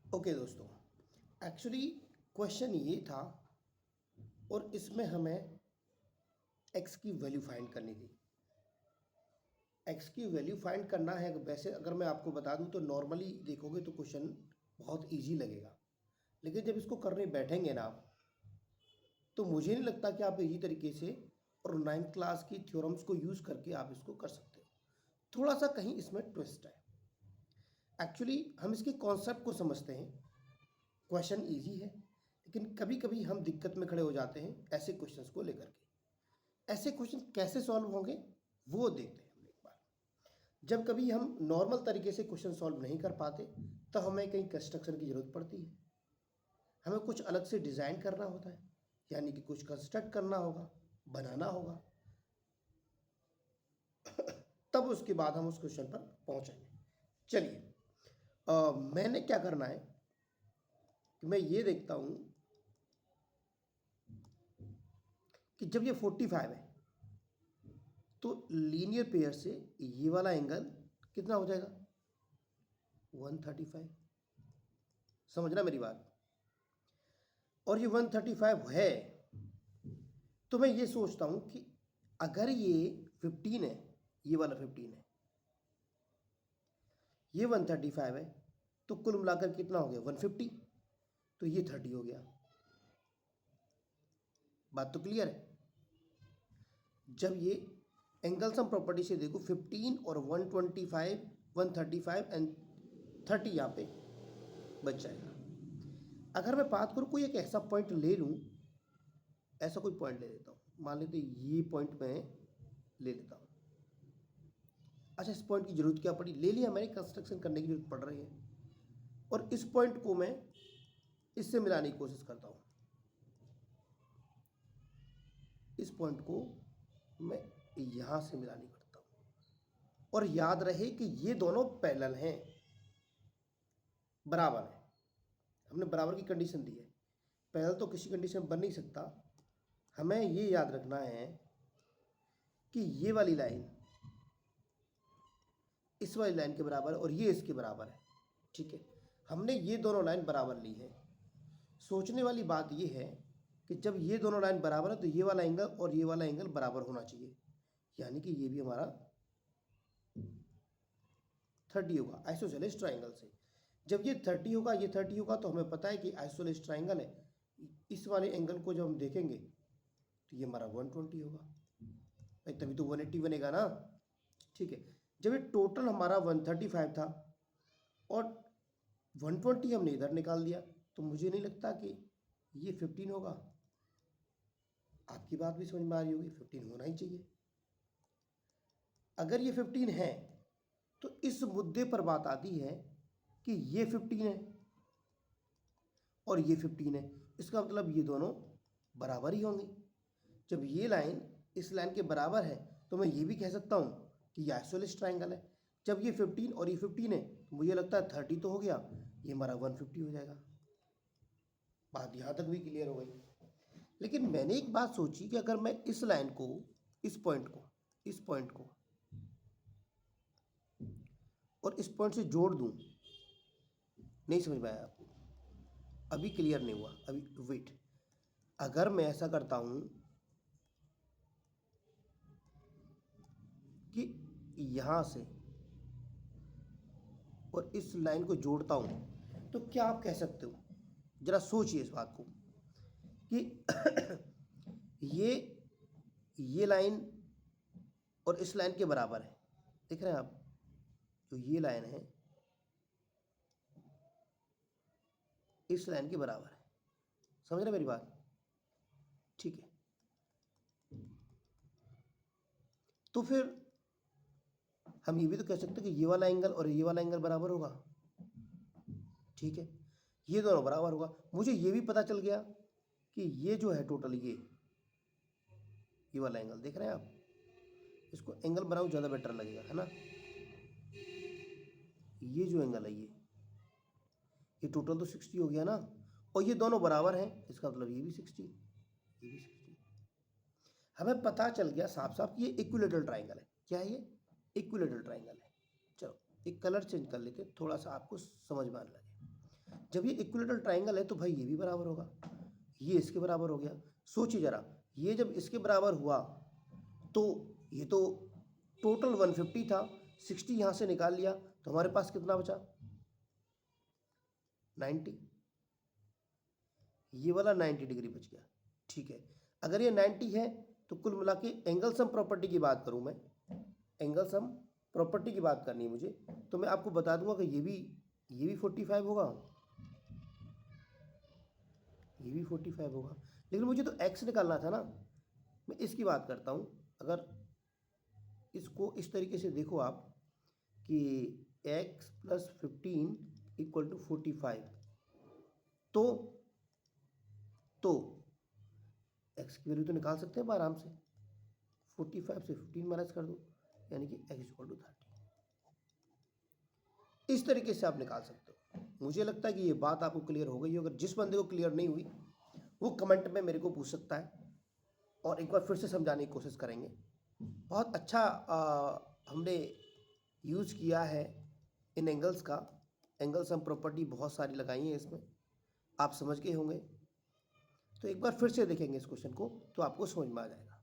Okay दोस्तों, actually question ये था और इसमें हमें एक्स की वैल्यू फाइंड करनी थी। एक्स की वैल्यू फाइंड करना है। वैसे अगर मैं आपको बता दूं तो नॉर्मली देखोगे तो क्वेश्चन बहुत इजी लगेगा, लेकिन जब इसको करने बैठेंगे ना आप, तो मुझे नहीं लगता कि आप इजी तरीके से और 9th क्लास की थ्योरम्स को यूज़ करके आप इसको कर सकते हो। थोड़ा सा कहीं इसमें ट्विस्ट है। एक्चुअली हम इसके कॉन्सेप्ट को समझते हैं। क्वेश्चन इजी है, लेकिन कभी कभी हम दिक्कत में खड़े हो जाते हैं ऐसे क्वेश्चंस को लेकर के। ऐसे क्वेश्चन कैसे सॉल्व होंगे वो देखते हैं हम एक बार। जब कभी हम नॉर्मल तरीके से क्वेश्चन सॉल्व नहीं कर पाते तो हमें कहीं कंस्ट्रक्शन की ज़रूरत पड़ती है। हमें कुछ अलग से डिज़ाइन करना होता है, यानी कि कुछ कंस्ट्रक्ट करना होगा, बनाना होगा, तब उसके बाद हम उस क्वेश्चन पर पहुंचेंगे। चलिए, मैंने क्या करना है कि मैं ये देखता हूं कि जब ये 45 है तो लीनियर पेयर से ये वाला एंगल कितना हो जाएगा? 135। समझना मेरी बात। और ये 135 है तो मैं ये सोचता हूं कि अगर ये 15 है, ये वाला 15 है, ये 135 है, तो कुल मिलाकर कितना हो गया? 150। तो ये 30 हो गया। बात तो क्लियर है। जब ये एंगल सम प्रॉपर्टी से देखो 15 और 125, 135 एंड 30 यहाँ पे बच जाएगा। अगर मैं बात करूँ, कोई एक ऐसा पॉइंट ले लूँ, ऐसा कोई पॉइंट ले लेता हूँ, मान लेते ये पॉइंट मैं ले लेता हूँ। अच्छा, इस पॉइंट की जरूरत क्या पड़ी? ले लिया मैंने, कंस्ट्रक्शन करने की जरूरत पड़ रही है, और इस पॉइंट को मैं इससे मिलाने की कोशिश करता हूँ। इस पॉइंट को मैं यहाँ से मिलाने करता हूँ, और याद रहे कि ये दोनों पैरेलल हैं, बराबर है। हमने बराबर की कंडीशन दी है। पैरेलल तो किसी कंडीशन में बन नहीं सकता। हमें ये याद रखना है कि ये वाली लाइन इस वाली लाइन के बराबर है और ये इसके बराबर है। ठीक है, हमने ये दोनों लाइन बराबर ली है। सोचने वाली बात ये है कि जब ये दोनों लाइन बराबर है तो ये वाला एंगल और ये वाला एंगल बराबर होना चाहिए, यानी कि ये भी हमारा 30 होगा आइसोसेलेस ट्राइंगल से। जब ये 30 होगा, ये 30 होगा, तो हमें पता है कि आइसोसेलेस ट्राइंगल है। इस वाले एंगल को जब हम देखेंगे तो ये हमारा 120 होगा भाई, तभी तो 180 बनेगा ना। ठीक है, जब ये टोटल हमारा 135 था और 120 हमने इधर निकाल दिया, तो मुझे नहीं लगता कि ये 15 होगा। आपकी बात भी समझ में आ रही होगी, 15 होना ही चाहिए। अगर ये 15 है तो इस मुद्दे पर बात आती है कि ये 15 है और ये 15 है, इसका मतलब ये दोनों बराबर ही होंगे। जब ये लाइन इस लाइन के बराबर है तो मैं ये भी कह सकता हूँ कि ये आइसोसेलेस ट्राइंगल है। जब ये 15 और ये 15 है तो मुझे लगता है 30 तो हो गया, ये हमारा 150 हो जाएगा। बात यहाँ तक भी क्लियर हो गई। लेकिन मैंने एक बात सोची कि अगर मैं इस लाइन को, इस पॉइंट को, इस पॉइंट को और इस पॉइंट से जोड़ दूं, नहीं समझ में आया आपको? अभी क्लियर नहीं हुआ, अभी वेट। अगर मैं ऐसा करता हूं कि यहां से और इस लाइन को जोड़ता हूं, तो क्या आप कह सकते हो, जरा सोचिए इस बात को, कि ये लाइन और इस लाइन के बराबर है। देख रहे हैं आप, जो ये लाइन है इस लाइन के बराबर है। समझ रहे मेरी बात? ठीक है, तो फिर हम ये भी तो कह सकते हैं कि ये वाला एंगल और ये वाला एंगल बराबर होगा। ठीक है, ये दोनों बराबर होगा। मुझे ये भी पता चल गया कि ये जो है टोटल, ये वाला एंगल देख रहे हैं आप, इसको एंगल बनाओ ज़्यादा बेटर लगेगा, है ना। ये जो एंगल है ये टोटल तो 60 हो गया ना, और ये दोनों बराबर हैं, इसका मतलब ये भी 60, ये भी 60। हमें पता चल गया साफ साफ कि ये इक्विलेटरल ट्राइंगल है। क्या है ये? इक्विलेटरल ट्राइंगल है। चलो एक कलर चेंज कर लेते हैं, थोड़ा सा आपको समझ में आने लगे। जब ये इक्विलेटरल ट्राइंगल है तो भाई ये भी बराबर होगा, ये इसके बराबर हो गया। सोचिए जरा, ये जब इसके बराबर हुआ तो ये तो टोटल 150 था, 60 यहाँ से निकाल लिया तो हमारे पास कितना बचा, 90। ये वाला 90 डिग्री बच गया। ठीक है, अगर ये 90 है तो कुल मिला के एंगल सम प्रॉपर्टी की बात करूं मैं, एंगल सम प्रॉपर्टी की बात करनी है मुझे, तो मैं आपको बता दूंगा कि ये भी 45 होगा, ये भी 45 होगा। लेकिन मुझे तो x निकालना था ना, मैं इसकी बात करता हूँ। अगर इसको इस तरीके से देखो आप कि x + 15 = 45, तो x की वैल्यू तो निकाल सकते हैं आराम से, 45 से 15 माइनस कर दो, यानी कि x = 30। इस तरीके से आप निकाल सकते हो। मुझे लगता है कि ये बात आपको क्लियर हो गई है। अगर जिस बंदे को क्लियर नहीं हुई वो कमेंट में मेरे को पूछ सकता है और एक बार फिर से समझाने की कोशिश करेंगे। बहुत अच्छा हमने यूज़ किया है इन एंगल्स का, एंगल सम प्रॉपर्टी बहुत सारी लगाई है इसमें, आप समझ गए होंगे। तो एक बार फिर से देखेंगे इस क्वेश्चन को तो आपको समझ में आ जाएगा।